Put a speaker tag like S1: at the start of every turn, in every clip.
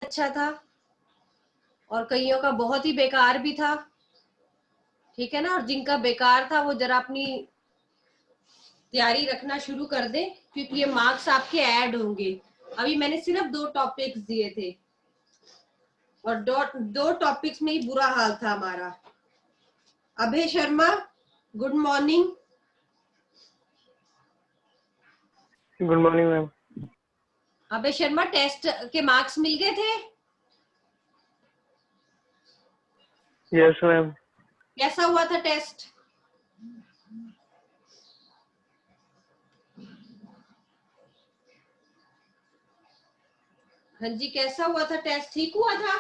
S1: अच्छा था और कईयों का बहुत ही बेकार भी था, ठीक है ना। और जिनका बेकार था वो जरा अपनी तैयारी रखना शुरू कर दे, क्योंकि ये मार्क्स आपके ऐड होंगे। अभी मैंने सिर्फ 2 टॉपिक्स दिए थे और दो टॉपिक्स में ही बुरा हाल था हमारा। Abhay Sharma, good morning.
S2: Good morning ma'am.
S1: Abhay Sharma, test के मार्क्स मिल गए थे?
S2: Yes ma'am.
S1: कैसा हुआ था टेस्ट? हाँ जी, कैसा हुआ था टेस्ट? ठीक हुआ था?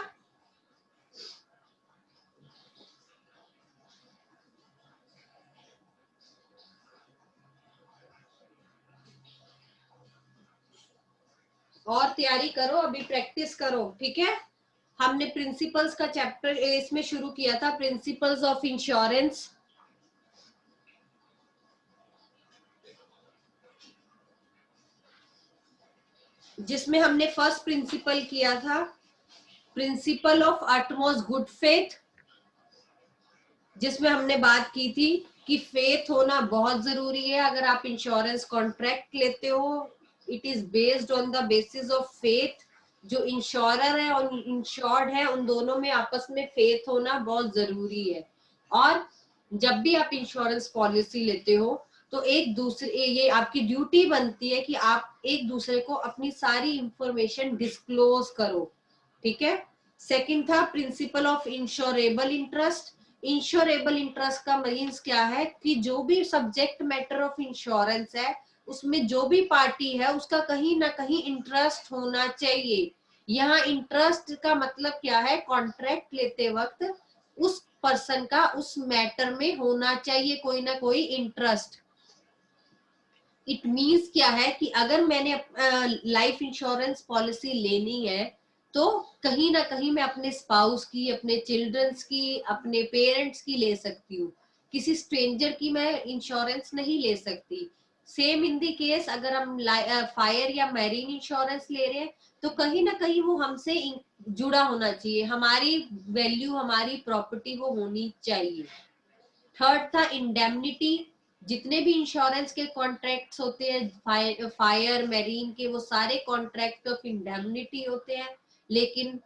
S1: और तैयारी करो, अभी प्रैक्टिस करो, ठीक है। हमने प्रिंसिपल्स का चैप्टर इसमें शुरू किया था, प्रिंसिपल्स ऑफ इंश्योरेंस। जिसमें हमने फर्स्ट प्रिंसिपल किया था, principle of utmost good faith, जिसमें हमने बात की थी कि फेथ होना बहुत जरूरी है। अगर आप इंश्योरेंस कॉन्ट्रैक्ट लेते हो, it is based on the basis of faith. जो इंश्योरर है और इंश्योर्ड है, उन दोनों में आपस में फेथ होना बहुत जरूरी है। और जब भी आप इंश्योरेंस पॉलिसी लेते हो तो एक दूसरे, ये आपकी ड्यूटी बनती है कि आप एक दूसरे को अपनी सारी इंफॉर्मेशन डिस्क्लोज करो, ठीक है। सेकंड था principle of insurable interest. Insurable interest का मीन्स क्या है कि जो भी सब्जेक्ट मैटर ऑफ इंश्योरेंस है, उसमें जो भी पार्टी है उसका कहीं ना कहीं इंटरेस्ट होना चाहिए। यहाँ इंटरेस्ट का मतलब क्या है? कॉन्ट्रैक्ट लेते वक्त उस पर्सन का उस मैटर में होना चाहिए कोई ना कोई इंटरेस्ट। इट मीन्स क्या है कि अगर मैंने लाइफ इंश्योरेंस पॉलिसी लेनी है तो कहीं ना कहीं मैं अपने स्पाउस की, अपने चिल्ड्रंस की, अपने पेरेंट्स की ले सकती हूँ। किसी स्ट्रेंजर की मैं इंश्योरेंस नहीं ले सकती। सेम इन दी केस अगर हम फायर या मैरीन इंश्योरेंस ले रहे हैं तो कहीं ना कहीं वो हमसे जुड़ा होना चाहिए, हमारी वैल्यू, हमारी प्रॉपर्टी वो होनी चाहिए। थर्ड था इंडेमनिटी। जितने भी इंश्योरेंस के कॉन्ट्रैक्ट्स होते हैं, फायर मैरीन के, वो सारे कॉन्ट्रैक्ट ऑफ इंडेमनिटी होते हैं। लेकिन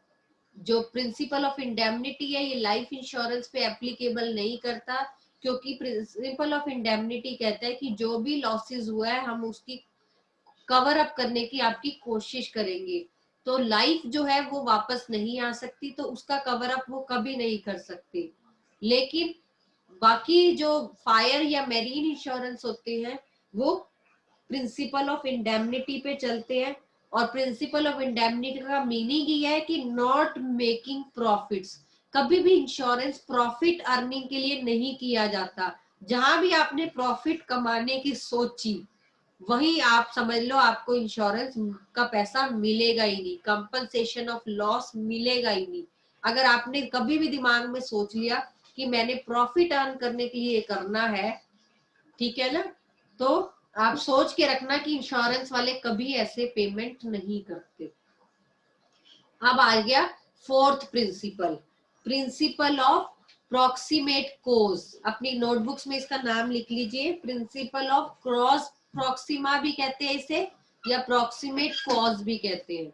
S1: जो प्रिंसिपल ऑफ इंडेमनिटी है, ये लाइफ इंश्योरेंस पे एप्लीकेबल नहीं करता, क्योंकि प्रिंसिपल ऑफ इंडेमनिटी कहता है कि जो भी लॉसेस हुआ है हम उसकी कवर अप करने की आपकी कोशिश करेंगे। तो लाइफ जो है वो वापस नहीं आ सकती, तो उसका कवर अप वो कभी नहीं कर सकते। लेकिन बाकी जो फायर या मैरीन इंश्योरेंस होते हैं वो प्रिंसिपल ऑफ इंडेमनिटी पे चलते हैं। और प्रिंसिपल ऑफ इंडेमनिटी का मीनिंग ये है कि नॉट मेकिंग प्रॉफिट्स। कभी भी इंश्योरेंस प्रॉफिट अर्निंग के लिए नहीं किया जाता। जहां भी आपने प्रॉफिट कमाने की सोची, वही आप समझ लो आपको इंश्योरेंस का पैसा मिलेगा ही नहीं, कंपनसेशन ऑफ लॉस मिलेगा ही नहीं। अगर आपने कभी भी दिमाग में सोच लिया कि मैंने प्रॉफिट अर्न करने के लिए करना है, ठीक है ना, तो आप सोच के रखना कि इंश्योरेंस वाले कभी ऐसे पेमेंट नहीं करते। अब आ गया fourth principle, principle of proximate cause. अपनी नोटबुक्स में इसका नाम लिख लीजिए, प्रिंसिपल ऑफ क्रॉस प्रॉक्सिमा भी कहते हैं इसे, या प्रॉक्सिमेट कॉज भी कहते हैं।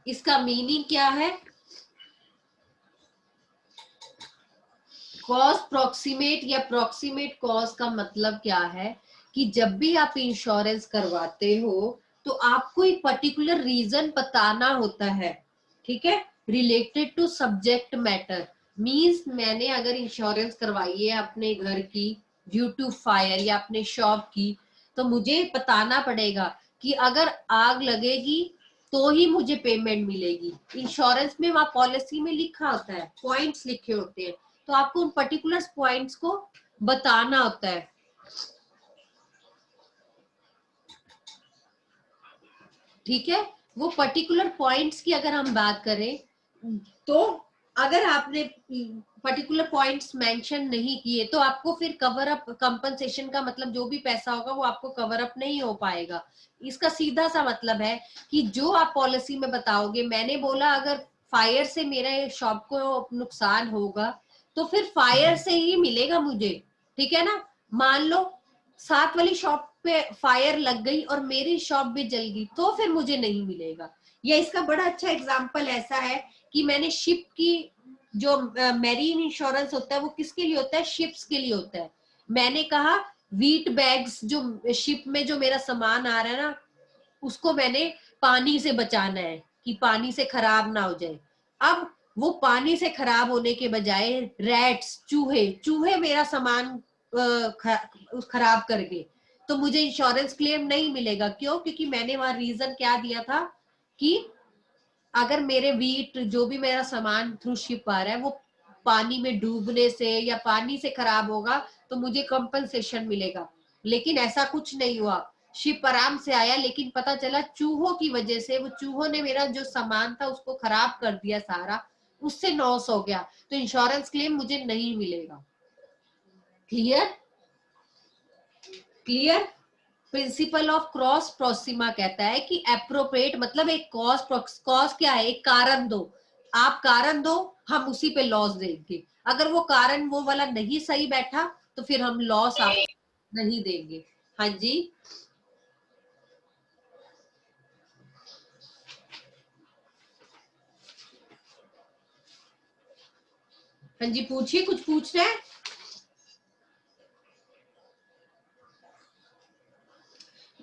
S1: इसका मीनिंग क्या है? कॉज प्रॉक्सिमेट या प्रॉक्सिमेट कॉज का मतलब क्या है कि जब भी आप इंश्योरेंस करवाते हो तो आपको एक पर्टिकुलर रीजन बताना होता है, ठीक है, related to subject matter. Means मैंने अगर इंश्योरेंस करवाई है अपने घर की ड्यू टू फायर या अपने शॉप की, तो मुझे बताना पड़ेगा कि अगर आग लगेगी तो ही मुझे पेमेंट मिलेगी। इंश्योरेंस में वहां पॉलिसी में लिखा होता है, पॉइंट्स लिखे होते हैं, तो आपको उन पर्टिकुलर पॉइंट्स को बताना होता है, ठीक है। वो पर्टिकुलर पॉइंट्स की अगर हम बात करें तो अगर आपने पर्टिकुलर पॉइंट्स मेंशन नहीं किए तो आपको फिर कवर अप कंपनसेशन का मतलब जो भी पैसा होगा वो आपको कवर अप नहीं हो पाएगा। इसका सीधा सा मतलब है कि जो आप पॉलिसी में बताओगे, मैंने बोला अगर फायर से मेरे शॉप को नुकसान होगा तो फिर फायर से ही मिलेगा मुझे, ठीक है ना। मान लो साथ वाली शॉप पे फायर लग गई और मेरी शॉप भी जल गई तो फिर मुझे नहीं मिलेगा। या इसका बड़ा अच्छा एग्जांपल ऐसा है कि मैंने शिप की जो मैरीन इंश्योरेंस होता है वो किसके लिए होता है, शिप्स के लिए होता है। मैंने कहा व्हीट बैग्स जो शिप में जो मेरा सामान आ रहा है ना उसको मैंने पानी से बचाना है कि पानी से खराब ना हो जाए। अब वो पानी से खराब होने के बजाय रैट्स, चूहे चूहे मेरा सामान खराब कर गए तो मुझे इंश्योरेंस क्लेम नहीं मिलेगा। क्यों? क्योंकि मैंने वहां रीजन क्या दिया था कि अगर मेरे व्हीट जो भी मेरा सामान थ्रू शिप आ रहा है वो पानी में डूबने से या पानी से खराब होगा तो मुझे कंपनसेशन मिलेगा। लेकिन ऐसा कुछ नहीं हुआ, शिप आराम से आया, लेकिन पता चला चूहों की वजह से, वो चूहों ने मेरा जो सामान था उसको खराब कर दिया सारा, उससे लॉस हो गया तो इंश्योरेंस क्लेम मुझे नहीं मिलेगा। Clear? Clear? Principle of cross Proxima कहता है कि एप्रोप्रिएट मतलब एक कॉज क्या है, एक कारण दो, आप कारण दो, हम उसी पे लॉस देंगे। अगर वो कारण वो वाला नहीं सही बैठा तो फिर हम लॉस आप नहीं देंगे। हाँ जी, हाँ जी, पूछिए, कुछ पूछना है?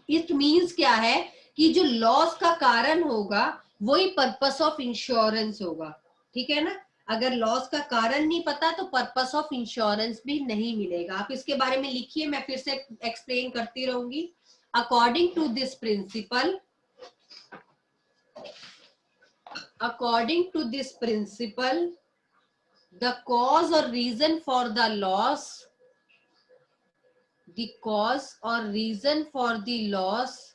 S1: इट मीन्स क्या है कि जो लॉस का कारण होगा वही पर्पस ऑफ इंश्योरेंस होगा, ठीक है ना। अगर लॉस का कारण नहीं पता तो पर्पस ऑफ इंश्योरेंस भी नहीं मिलेगा। आप इसके बारे में लिखिए, मैं फिर से एक्सप्लेन करती रहूंगी। According to this principle, according to this principle the cause और reason for the loss, the cause or reason for the loss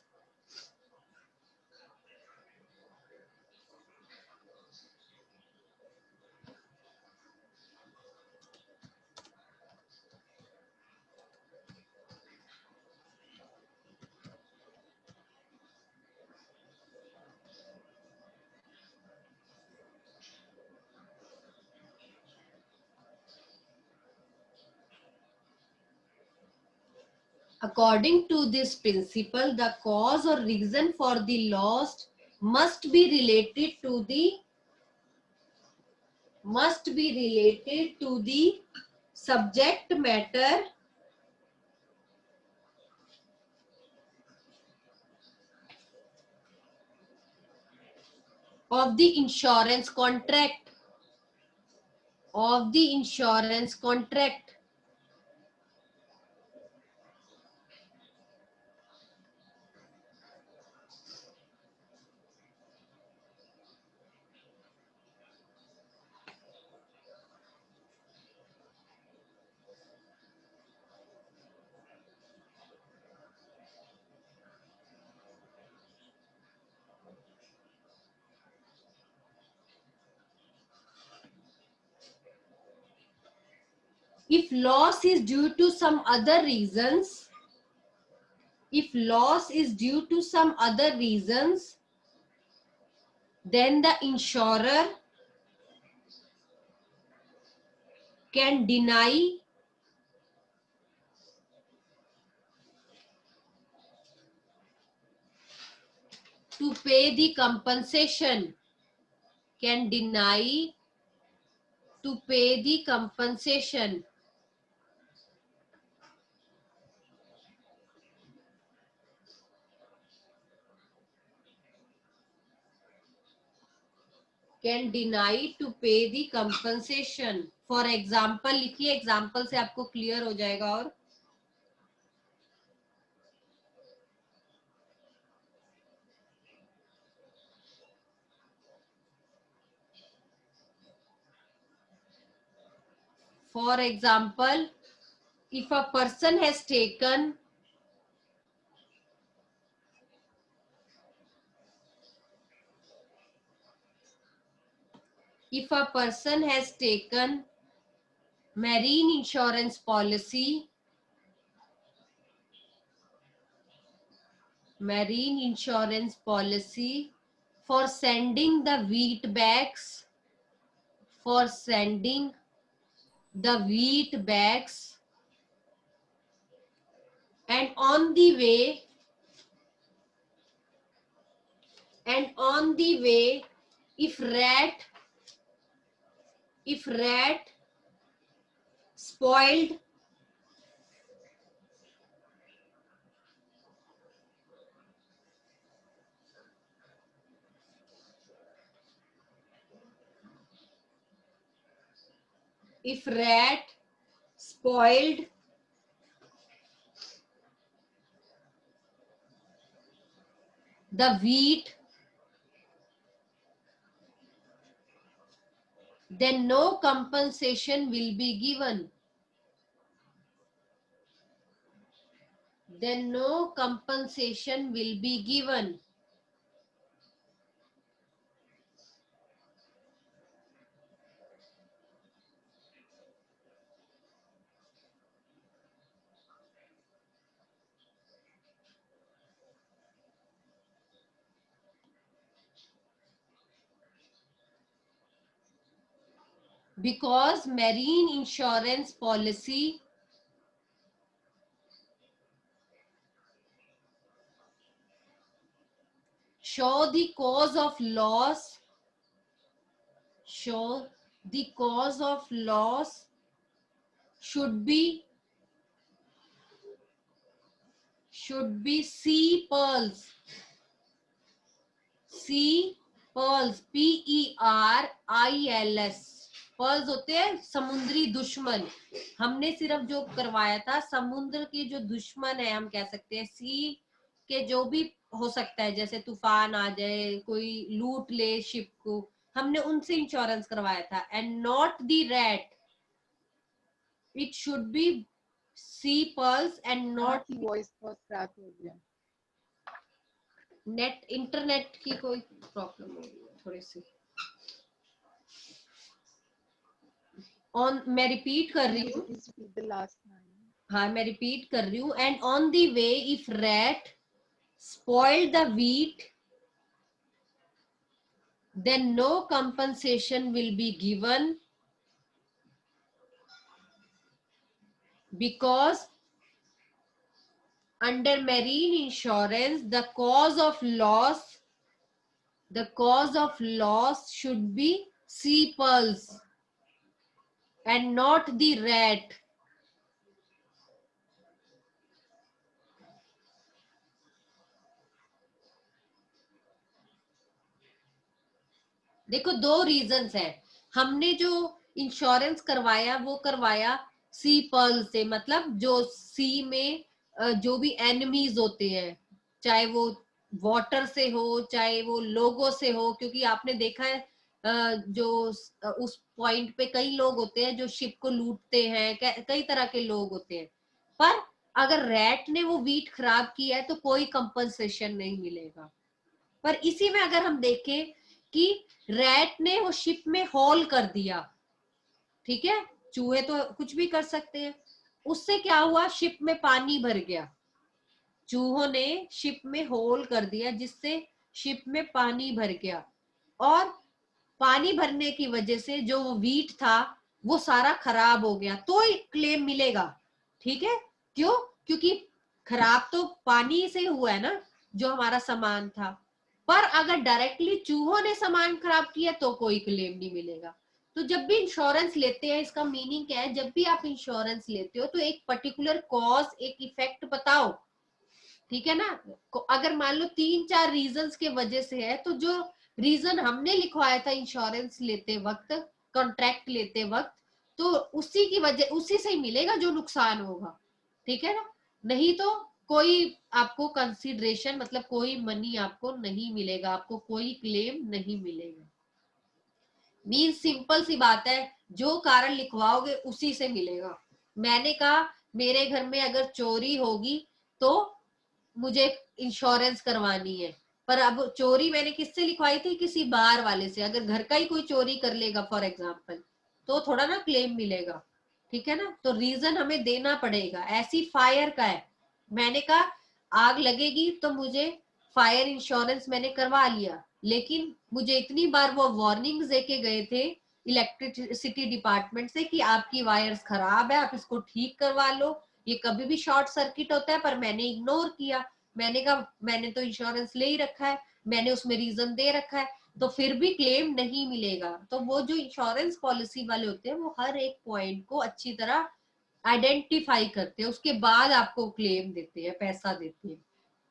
S1: according to this principle the cause or reason for the loss must be related to the subject matter of the insurance contract, of the insurance contract। If loss is due to some other reasons, if loss is due to some other reasons, then the insurer can deny to pay the compensation, can deny to pay the compensation। Can deny to pay the compensation। For example लिखिए, example से आपको clear हो जाएगा। और for example, if a person has taken if a person has taken marine insurance policy, marine insurance policy for sending the wheat bags, for sending the wheat bags, and on the way, and on the way, if rat spoiled if rat spoiled the wheat, then no compensation will be given. Then no compensation will be given. Because marine insurance policy show the cause of loss, show the cause of loss should be sea pearls, sea pearls, PERILS, pearls होते हैं समुद्री दुश्मन। हमने सिर्फ जो करवाया था समुद्र के जो दुश्मन है, हम कह सकते हैं सी के जो भी हो सकता है, जैसे तूफान आ जाए, कोई लूट ले शिप को, हमने उनसे इंश्योरेंस करवाया था। And not the rat, it should be sea pearls and not.
S3: Voice बहुत क्रैक हो गया,
S1: नेट इंटरनेट की कोई प्रॉब्लम हो रही है थोड़ी सी। ऑन, मैं रिपीट कर रही हूँ, हाँ मैं रिपीट कर रही हूँ। And on the way if rat spoiled the wheat, then no compensation will be given, because under marine insurance the cause of loss should be sea pearls and not the rat. देखो दो reasons है, हमने जो insurance करवाया वो करवाया C Perl से, मतलब जो सी में जो भी एनिमीज होते हैं, चाहे वो वाटर से हो चाहे वो लोगों से हो, क्योंकि आपने देखा है जो उस पॉइंट पे कई लोग होते हैं जो शिप को लूटते हैं, कई तरह के लोग होते हैं। पर अगर रैट ने वो व्हीट खराब किया है तो कोई कंपनसेशन नहीं मिलेगा। पर इसी में अगर हम देखें कि रैट ने वो शिप में होल कर दिया, ठीक है, चूहे तो कुछ भी कर सकते हैं, उससे क्या हुआ, शिप में पानी भर गया, चूहों ने शिप में होल कर दिया जिससे शिप में पानी भर गया, और पानी भरने की वजह से जो व्हीट था वो सारा खराब हो गया, तो क्लेम मिलेगा। ठीक है, क्यों? क्योंकि खराब तो पानी से हुआ है ना, जो हमारा सामान था। पर अगर डायरेक्टली चूहों ने सामान खराब किया तो कोई क्लेम नहीं मिलेगा। तो जब भी इंश्योरेंस लेते हैं, इसका मीनिंग क्या है, जब भी आप इंश्योरेंस लेते हो तो एक पर्टिकुलर कॉज, एक इफेक्ट बताओ, ठीक है ना। अगर मान लो 3-4 रीजंस के वजह से है, तो जो रीजन हमने लिखवाया था इंश्योरेंस लेते वक्त, कॉन्ट्रैक्ट लेते वक्त, तो उसी की वजह, उसी से ही मिलेगा जो नुकसान होगा, ठीक है ना। नहीं तो कोई आपको कंसीडरेशन, मतलब कोई मनी आपको नहीं मिलेगा, आपको कोई क्लेम नहीं मिलेगा। मीन सिंपल सी बात है, जो कारण लिखवाओगे उसी से मिलेगा। मैंने कहा मेरे घर में अगर चोरी होगी तो मुझे इंश्योरेंस करवानी है, पर अब चोरी मैंने किससे लिखवाई थी, किसी बाहर वाले से। अगर घर का ही कोई चोरी कर लेगा फॉर एग्जाम्पल, तो थोड़ा ना क्लेम मिलेगा। ठीक है ना, तो रीजन हमें देना पड़ेगा। ऐसी फायर का है, मैंने कहा आग लगेगी तो मुझे फायर इंश्योरेंस मैंने करवा लिया, लेकिन मुझे इतनी बार वो वार्निंग्स देके गए थे इलेक्ट्रिसिटी डिपार्टमेंट से कि आपकी वायर्स खराब है, आप इसको ठीक करवा लो, ये कभी भी शॉर्ट सर्किट होता है, पर मैंने इग्नोर किया। मैंने कहा मैंने तो इंश्योरेंस ले ही रखा है, मैंने उसमें रीजन दे रखा है, तो फिर भी क्लेम नहीं मिलेगा। तो वो जो इंश्योरेंस पॉलिसी वाले होते हैं वो हर एक पॉइंट को अच्छी तरह आइडेंटिफाई करते हैं, उसके बाद आपको क्लेम देते हैं, पैसा देते हैं।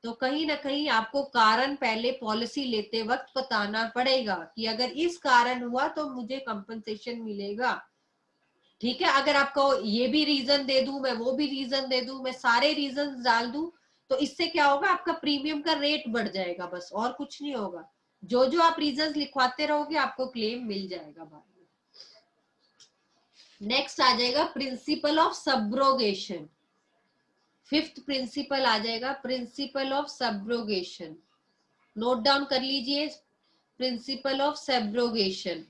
S1: तो कहीं ना कहीं आपको कारण पहले पॉलिसी लेते वक्त बताना पड़ेगा कि अगर इस कारण हुआ तो मुझे कंपनसेशन मिलेगा। ठीक है, अगर आपको ये भी रीजन दे दूं, मैं वो भी रीजन दे दूं, मैं सारे रीजन डाल दूं, तो इससे क्या होगा, आपका प्रीमियम का रेट बढ़ जाएगा, बस और कुछ नहीं होगा। जो जो आप रीजन लिखवाते रहोगे आपको क्लेम मिल जाएगा बाद में। नेक्स्ट आ जाएगा principle of subrogation. Fifth principle आ जाएगा principle of subrogation. Note down कर लीजिए, प्रिंसिपल ऑफ सब्रोगेशन।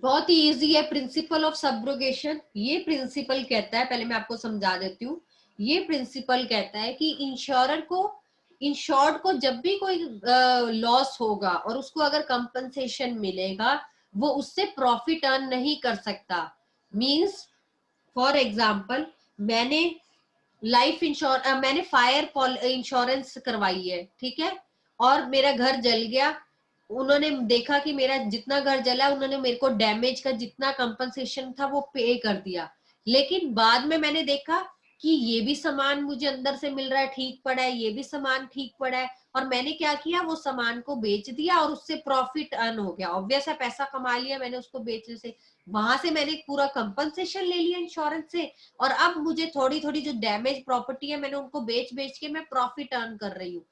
S1: बहुत ही इजी है प्रिंसिपल ऑफ सब्रोगेशन। ये प्रिंसिपल कहता है, पहले मैं आपको समझा देती हूँ, ये प्रिंसिपल कहता है कि इंश्योरर को, इंश्योर्ड को जब भी कोई लॉस होगा और उसको अगर कंपनसेशन मिलेगा, वो उससे प्रॉफिट अर्न नहीं कर सकता। मींस फॉर एग्जांपल, मैंने लाइफ इंश्योर मैंने फायर इंश्योरेंस करवाई है, ठीक है, और मेरा घर जल गया, उन्होंने देखा कि मेरा जितना घर जला, उन्होंने मेरे को डैमेज का जितना कंपनसेशन था वो पे कर दिया, लेकिन बाद में मैंने देखा कि ये भी सामान मुझे अंदर से मिल रहा है, ठीक पड़ा है, ये भी सामान ठीक पड़ा है, और मैंने क्या किया, वो सामान को बेच दिया और उससे प्रॉफिट अर्न हो गया, ऑब्वियस है पैसा कमा लिया मैंने उसको बेचने से, वहां से मैंने पूरा कंपनसेशन ले लिया इंश्योरेंस से, और अब मुझे थोड़ी थोड़ी जो डैमेज प्रॉपर्टी है मैंने उनको बेच बेच के मैं प्रॉफिट अर्न कर रही हूँ।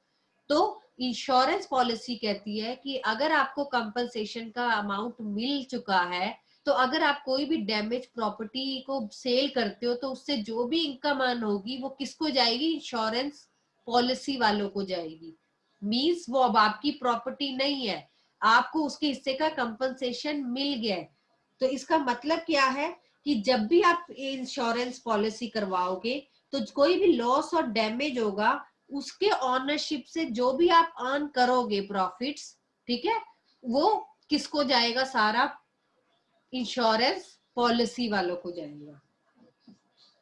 S1: तो इंश्योरेंस पॉलिसी कहती है कि अगर आपको कंपनसेशन का अमाउंट मिल चुका है, तो अगर आप कोई भी डैमेज प्रॉपर्टी को सेल करते हो तो उससे जो भी इनकम अर्न होगी वो किसको जाएगी, इंश्योरेंस पॉलिसी वालों को जाएगी। मींस वो अब आपकी प्रॉपर्टी नहीं है, आपको उसके हिस्से का कंपनसेशन मिल गया है। तो इसका मतलब क्या है कि जब भी आप इंश्योरेंस पॉलिसी करवाओगे तो कोई भी लॉस और डैमेज होगा, उसके ऑनरशिप से जो भी आप अर्न करोगे प्रॉफिट्स, ठीक है, वो किसको जाएगा, सारा इंश्योरेंस पॉलिसी वालों को जाएगा।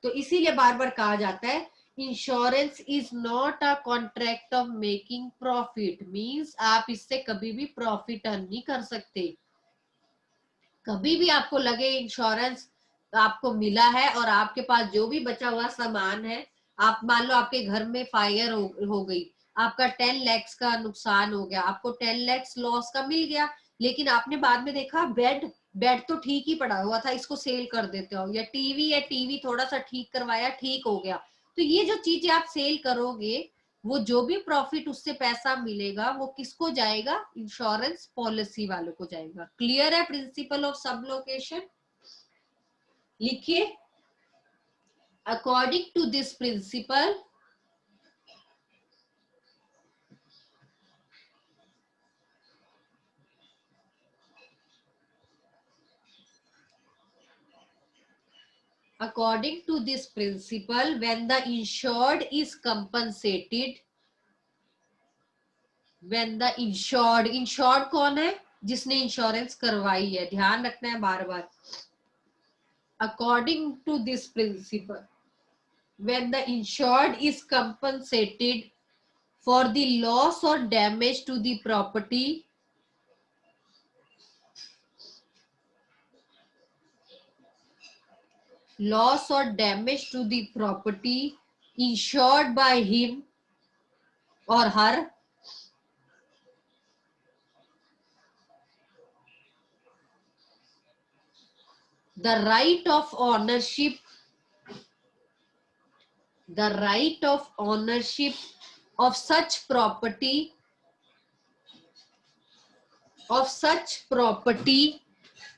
S1: तो इसीलिए बार बार कहा जाता है insurance is not a contract of making profit, means आप इससे कभी भी प्रॉफिट अर्न नहीं कर सकते। कभी भी आपको लगे इंश्योरेंस आपको मिला है और आपके पास जो भी बचा हुआ सामान है, आप मान लो आपके घर में फायर हो गई, आपका 10 लाख का नुकसान हो गया, आपको 10 लाख लॉस का मिल गया, लेकिन आपने बाद में देखा बेड बेड तो ठीक ही पड़ा हुआ था, इसको सेल कर देते हो, या टीवी है, टीवी थोड़ा सा ठीक करवाया, ठीक हो गया। तो ये जो चीजें आप सेल करोगे, वो जो भी प्रॉफिट उससे पैसा मिलेगा वो किसको जाएगा, इंश्योरेंस पॉलिसी वालों को जाएगा। क्लियर है प्रिंसिपल ऑफ सबलोकेशन? लिखिए, according to this principle, according to this principle, when the insured is compensated, when the insured कौन है, जिसने इंश्योरेंस करवाई है, ध्यान रखना है बार बार। according to this principle, when the insured is compensated for the loss or damage to the property, loss or damage to the property insured by him or her, the right of ownership, the right of ownership of such property,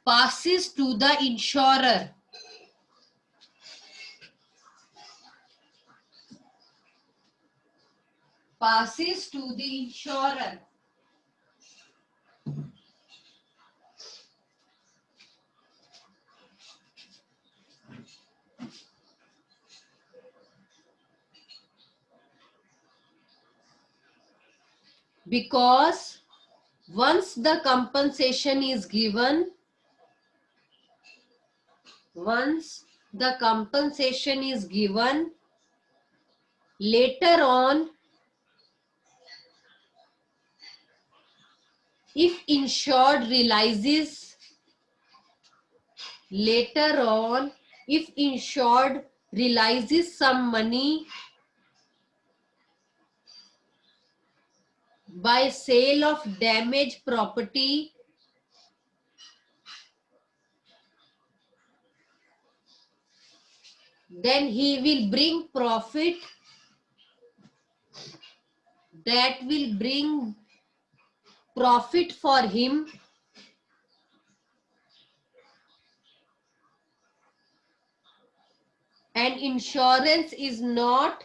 S1: passes to the insurer. passes to the insurer. Because once the compensation is given, later on, if insured realizes some money by sale of damaged property, then he will bring profit that will bring profit for him and insurance is not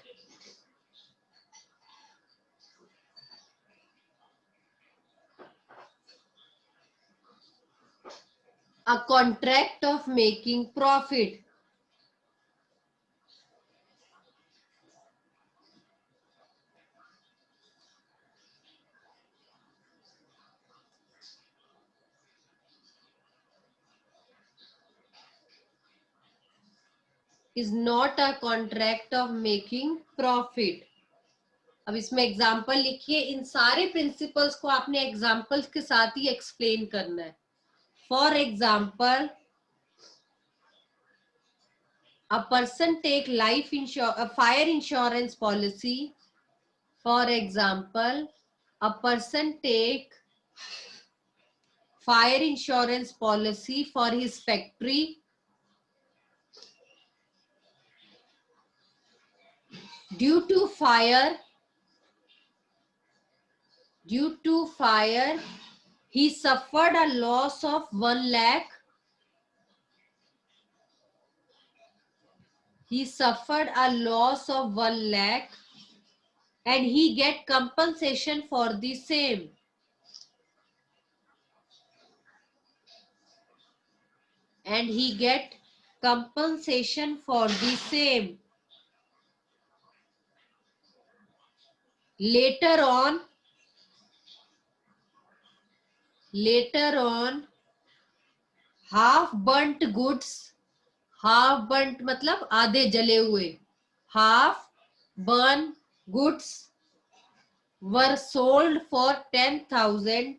S1: a contract of making profit. Is not a contract of making profit. अब इसमें example लिखिए. इन सारे principles को आपने examples के साथ ही explain करना है. For example, a person take fire insurance policy. For example, a person take fire insurance policy for his factory. Due to fire, he suffered a loss of 1 lakh. He suffered a loss of 1 lakh and he get compensation for the same. And he get compensation for the same. Later on, half burnt goods, half burnt मतलब आधे जले हुए, half burnt goods were sold for 10,000.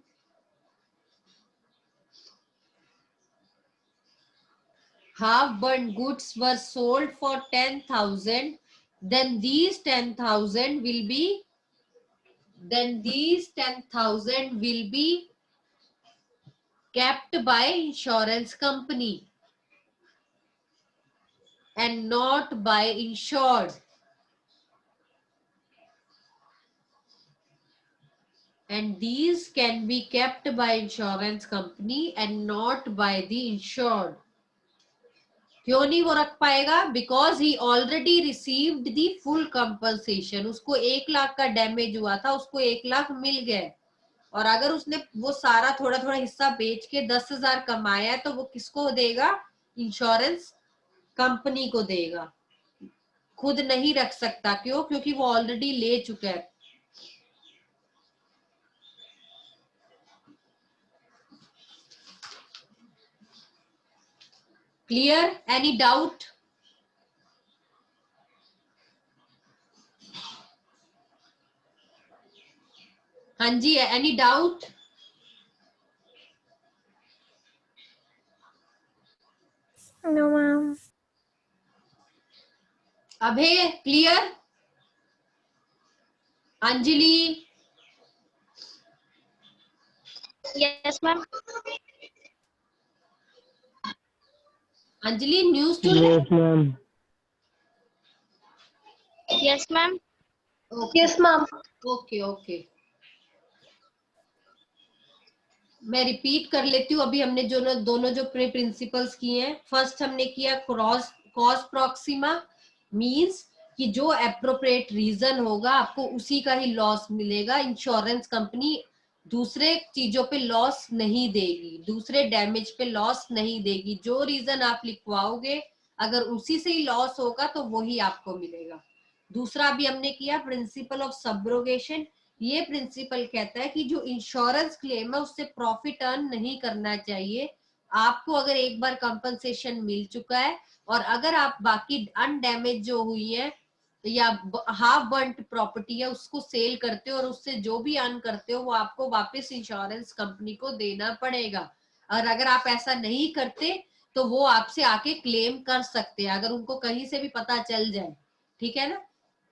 S1: Half burnt goods were sold for 10,000. Then these 10,000 will be kept by insurance company and not by insured. And these can be kept by insurance company and not by the insured. क्यों नहीं वो रख पाएगा? Because he already received the full compensation. उसको 1 लाख का damage हुआ था, उसको 1 लाख मिल गए. और अगर उसने वो सारा थोड़ा थोड़ा हिस्सा बेच के 10,000 कमाया है तो वो किसको देगा? इंश्योरेंस कंपनी को देगा. खुद नहीं रख सकता. क्यों? क्योंकि वो ऑलरेडी ले चुका है. Clear? Any doubt? हाँ जी, any doubt?
S4: No, ma'am.
S1: अभय, clear? Anjali?
S4: Yes, ma'am.
S1: Anjali, news student?
S2: Yes, ma'am.
S4: Yes, ma'am.
S1: Okay.
S4: Yes, ma'am.
S1: Okay. मैं रिपीट कर लेती हूँ. अभी हमने दोनों जो प्रिंसिपल्स किए हैं. फर्स्ट हमने किया कॉज प्रॉक्सिमा मींस कि जो एप्रोप्रिएट रीजन होगा आपको उसी का ही लॉस मिलेगा। इंश्योरेंस कंपनी दूसरे चीजों पे लॉस नहीं देगी, दूसरे डैमेज पे लॉस नहीं देगी। जो रीजन आप लिखवाओगे अगर उसी से ही लॉस होगा तो वही आपको मिलेगा। दूसरा भी हमने किया प्रिंसिपल ऑफ सब्रोगेशन। ये प्रिंसिपल कहता है कि जो इंश्योरेंस क्लेम है उससे प्रॉफिट अर्न नहीं करना चाहिए। आपको अगर एक बार कंपनसेशन मिल चुका है और अगर आप बाकी अनडैमेज जो हुई है या हाफ बर्न्ट प्रॉपर्टी है उसको सेल करते हो और उससे जो भी अर्न करते हो वो आपको वापस इंश्योरेंस कंपनी को देना पड़ेगा। और अगर आप ऐसा नहीं करते तो वो आपसे आके क्लेम कर सकते हैं, अगर उनको कहीं से भी पता चल जाए, ठीक है ना,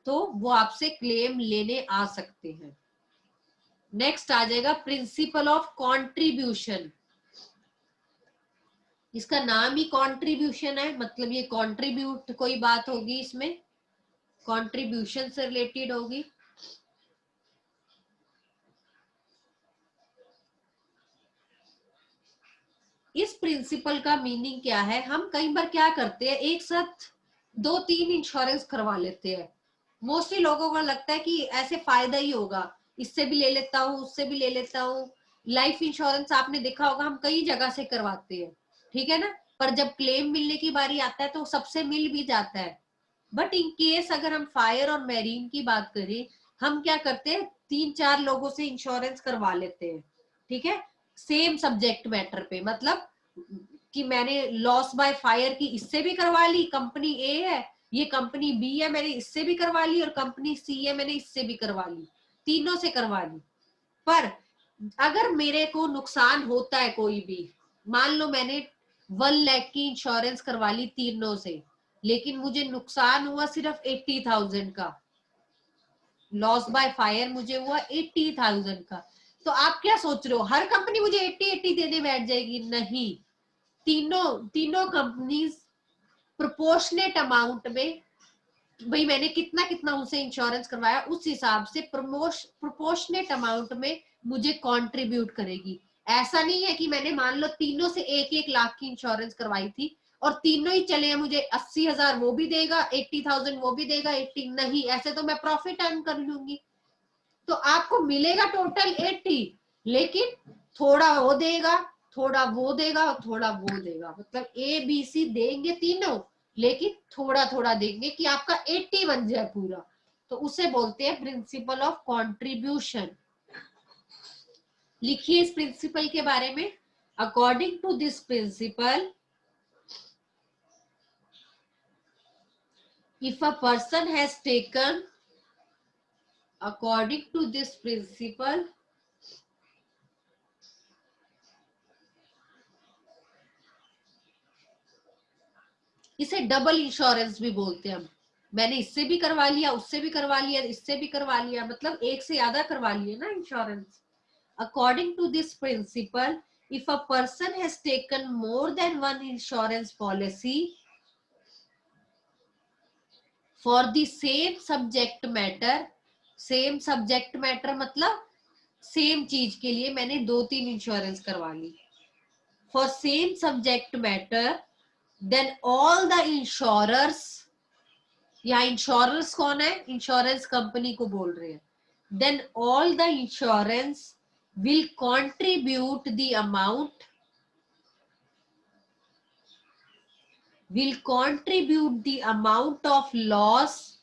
S1: तो वो आपसे क्लेम लेने आ सकते हैं। नेक्स्ट आ जाएगा प्रिंसिपल ऑफ कॉन्ट्रीब्यूशन। इसका नाम ही कॉन्ट्रीब्यूशन है, मतलब ये कॉन्ट्रीब्यूट कोई बात होगी, इसमें कॉन्ट्रीब्यूशन से रिलेटेड होगी। इस प्रिंसिपल का मीनिंग क्या है, हम कई बार क्या करते हैं एक साथ 2-3 इंश्योरेंस करवा लेते हैं। मोस्टली लोगों को लगता है कि ऐसे फायदा ही होगा, इससे भी ले लेता हूँ उससे भी ले लेता हूँ। लाइफ इंश्योरेंस आपने देखा होगा हम कई जगह से करवाते हैं, ठीक है ना, पर जब क्लेम मिलने की बारी आता है तो सबसे मिल भी जाता है। बट इन केस अगर हम फायर और मैरीन की बात करें, हम क्या करते हैं 3-4 लोगों से इंश्योरेंस करवा लेते हैं, ठीक है, सेम सब्जेक्ट मैटर पे। मतलब कि मैंने लॉस बाय फायर की इससे भी करवा ली, कंपनी ए है, ये कंपनी बी है, मैंने इससे भी करवा ली, और कंपनी सी है मैंने इससे भी करवा ली, तीनों से करवा ली। पर अगर मेरे को नुकसान होता है कोई भी, मान लो मैंने 1 लाख की इंश्योरेंस करवा ली तीनों से, लेकिन मुझे नुकसान हुआ सिर्फ 80,000 का, लॉस बाय फायर मुझे हुआ 80,000 का, तो आप क्या सोच रहे हो हर कंपनी मुझे 80-80 देने बैठ जाएगी? नहीं, तीनों तीनों कंपनीज प्रोपोर्शनेट अमाउंट में, भाई मैंने कितना कितना उनसे इंश्योरेंस करवाया उस हिसाब से प्रोपोर्शनेट अमाउंट में मुझे कंट्रीब्यूट करेगी। ऐसा नहीं है कि मैंने मान लो तीनों से 1-1 लाख की इंश्योरेंस करवाई थी और तीनों ही चले मुझे 80,000 वो भी देगा, 80,000 वो भी देगा, 80 नहीं, ऐसे तो मैं प्रॉफिट अर्न कर लूंगी। तो आपको मिलेगा टोटल 80, लेकिन थोड़ा वो देगा, थोड़ा वो देगा और थोड़ा वो देगा, मतलब ए बी सी देंगे तीनों, लेकिन थोड़ा थोड़ा देंगे कि आपका 80 बन जाए पूरा। तो उसे बोलते हैं प्रिंसिपल ऑफ कंट्रीब्यूशन। लिखिए इस प्रिंसिपल के बारे में। According to this principle, if a person has taken, according to this principle, इसे डबल इंश्योरेंस भी बोलते हैं हम। मैंने इससे भी करवा लिया, उससे भी करवा लिया, इससे भी करवा लिया, मतलब एक से ज्यादा करवा लिए ना insurance. According to this principle, if a person has taken more than one insurance policy for the same subject matter, same subject matter मतलब सेम चीज के लिए मैंने 2-3 इंश्योरेंस करवा ली, for same subject matter, then all the insurers, यहाँ insurance कौन है, इंश्योरेंस कंपनी को बोल रहे हैं, then all the insurance will contribute the amount, will contribute the amount of loss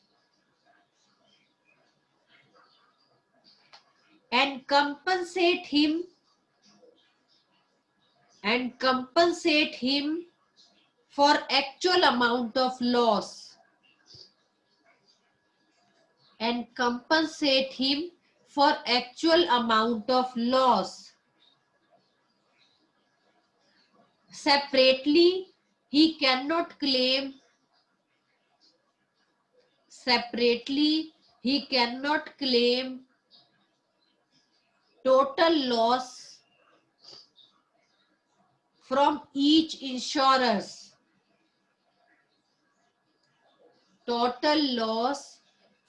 S1: and compensate him for actual amount of loss, and compensate him for actual amount of loss. Separately, he cannot claim total loss from each insurers. Total loss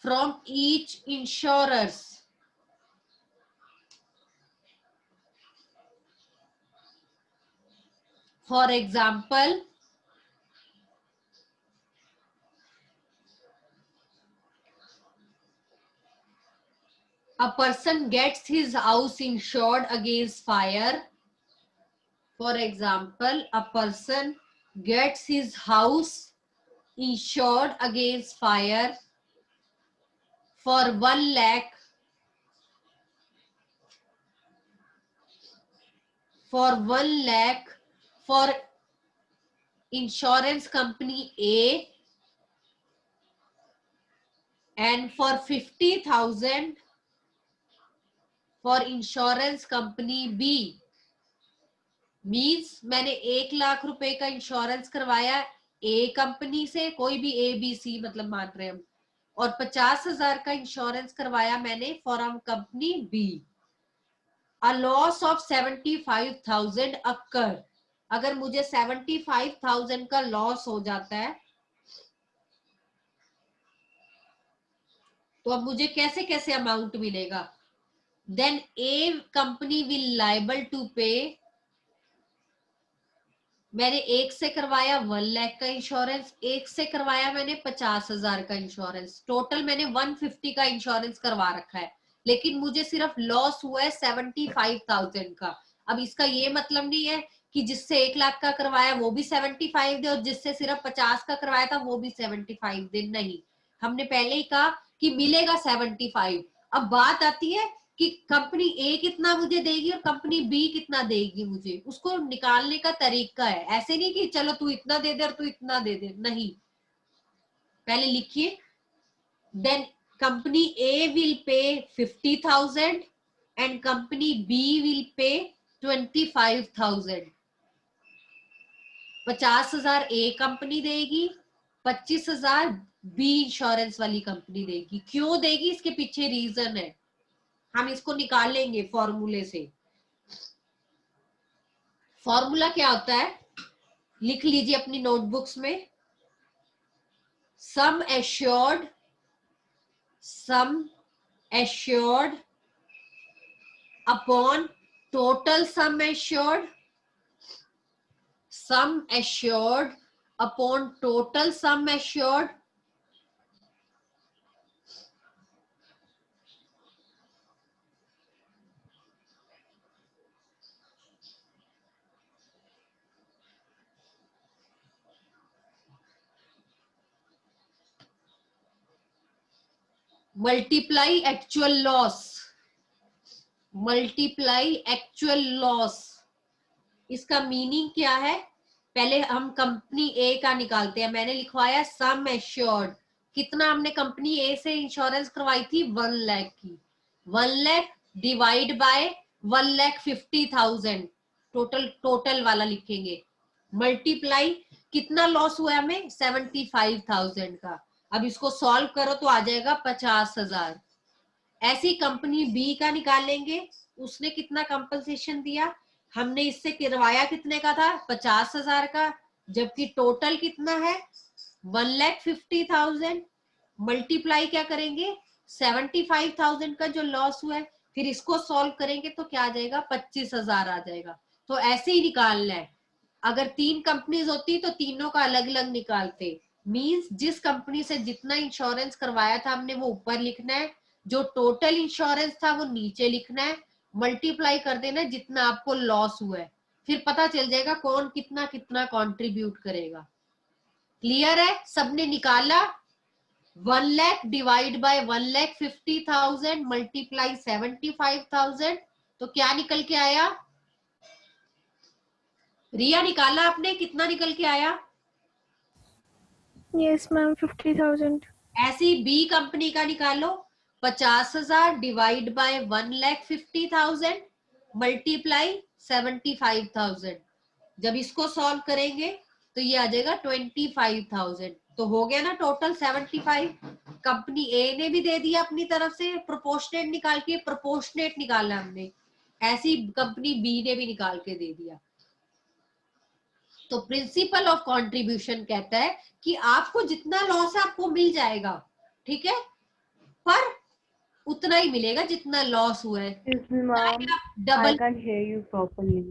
S1: from each insurers. For example, A person gets his house insured against fire. For example, a person gets his house insured against fire for 1 lakh, for insurance company A, and for 50,000 for insurance company B. Means मैंने 1 लाख रुपए का insurance करवाया ए company से, कोई भी A B C मतलब मान रहे हम, और 50,000 का इंश्योरेंस करवाया मैंने for company B. A loss of 75,000 occur. अगर मुझे 75,000 का लॉस हो जाता है तो अब मुझे कैसे कैसे अमाउंट मिलेगा. Then a company will liable to pay. मैंने एक से करवाया 1 लाख का इंश्योरेंस, एक से करवाया मैंने 50,000 का इंश्योरेंस, टोटल मैंने 150 का इंश्योरेंस करवा रखा है, लेकिन मुझे सिर्फ लॉस हुआ है 75,000 का. अब इसका ये मतलब नहीं है कि जिससे 1 लाख का करवाया वो भी 75 दे और जिससे सिर्फ 50 का करवाया था वो भी 75 दे. नहीं, हमने पहले ही कहा कि मिलेगा 75. अब बात आती है कि कंपनी ए कितना मुझे देगी और कंपनी बी कितना देगी मुझे, उसको निकालने का तरीका है. ऐसे नहीं कि चलो तू इतना दे दे और तू इतना दे दे, नहीं. पहले लिखिए. Than company A will pay 50,000 and company B will pay 25,000. 50,000 A company देगी, 25,000 बी इंश्योरेंस वाली कंपनी देगी. क्यों देगी, इसके पीछे रीजन है, हम इसको निकालेंगे फॉर्मूले से. फॉर्मूला क्या होता है, लिख लीजिए अपनी नोटबुक्स में. Sum assured upon total sum assured. Sum assured upon total sum assured multiply actual loss. Multiply actual loss, इसका मीनिंग क्या है, पहले हम कंपनी ए का निकालते हैं. मैंने लिखवाया सम एश्योर्ड. कितना हमने कंपनी ए से इंश्योरेंस करवाई थी, 1 लाख की. 1 लाख डिवाइड बाय 1,50,000, टोटल वाला लिखेंगे. मल्टीप्लाई कितना लॉस हुआ हमें, 75,000 का. अब इसको सॉल्व करो तो आ जाएगा 50,000. ऐसी कंपनी बी का निकालेंगे, उसने कितना कंपनसेशन दिया, हमने इससे करवाया कितने का था, 50,000 का, जबकि टोटल कितना है 1,50,000. मल्टीप्लाई क्या करेंगे, 75,000 का जो लॉस हुआ है, फिर इसको सॉल्व करेंगे तो क्या आ जाएगा, 25,000 आ जाएगा. तो ऐसे ही निकालना है. अगर 3 कंपनीज होती तो तीनों का अलग अलग निकालते. मींस जिस कंपनी से जितना इंश्योरेंस करवाया था हमने वो ऊपर लिखना है, जो टोटल इंश्योरेंस था वो नीचे लिखना है, मल्टीप्लाई कर देना जितना आपको लॉस हुआ है, फिर पता चल जाएगा कौन कितना कितना कंट्रीब्यूट करेगा. क्लियर है, सबने निकाला. 1 लाख डिवाइड बाय 1,50,000 मल्टीप्लाई 75,000, तो क्या निकल के आया, रिया निकाला आपने, कितना निकल के आया.
S4: Yes, ma'am. 50,000.
S1: ऐसी बी कंपनी का निकालो. 50,000 डिवाइड बाय 1,50,000 मल्टीप्लाई 75,000. जब इसको सॉल्व करेंगे तो ये आ जाएगा 25,000. तो हो गया ना टोटल 75. कंपनी ए ने भी दे दिया अपनी तरफ से प्रोपोर्शनेट निकाल के, प्रोपोर्शनेट निकाला हमने, ऐसी कंपनी बी ने भी निकाल के दे दिया. तो प्रिंसिपल ऑफ कंट्रीब्यूशन कहता है कि आपको जितना लॉस है आपको मिल जाएगा, ठीक है, पर उतना ही मिलेगा जितना लॉस हुआ है.
S3: Excuse me, ma'am.
S1: Double.
S3: I can't hear you properly.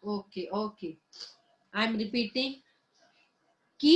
S1: Okay I am repeating कि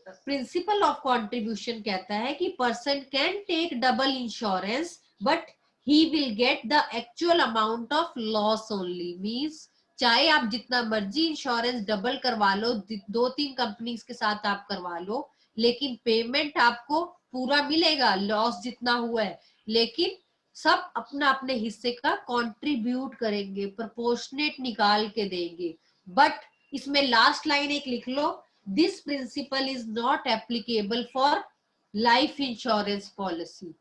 S1: प्रिंसिपल ऑफ कंट्रीब्यूशन कहता है कि person can take double insurance but he will get the actual amount of loss only. Means चाहे आप जितना मर्जी insurance double करवा लो, 2-3 companies के साथ आप करवा लो, लेकिन पेमेंट आपको पूरा मिलेगा, लॉस जितना हुआ है, लेकिन सब अपना अपने हिस्से का कंट्रीब्यूट करेंगे, प्रोपोर्शनेट निकाल के देंगे. बट इसमें लास्ट लाइन एक लिख लो, this principle is not applicable for life insurance policy.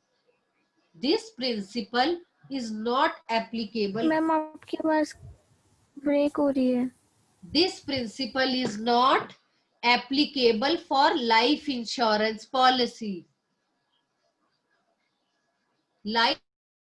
S1: This principle is not applicable.
S4: Ma'am आपकी आवाज ब्रेक हो रही है.
S1: This principle is not applicable for life insurance policy. Life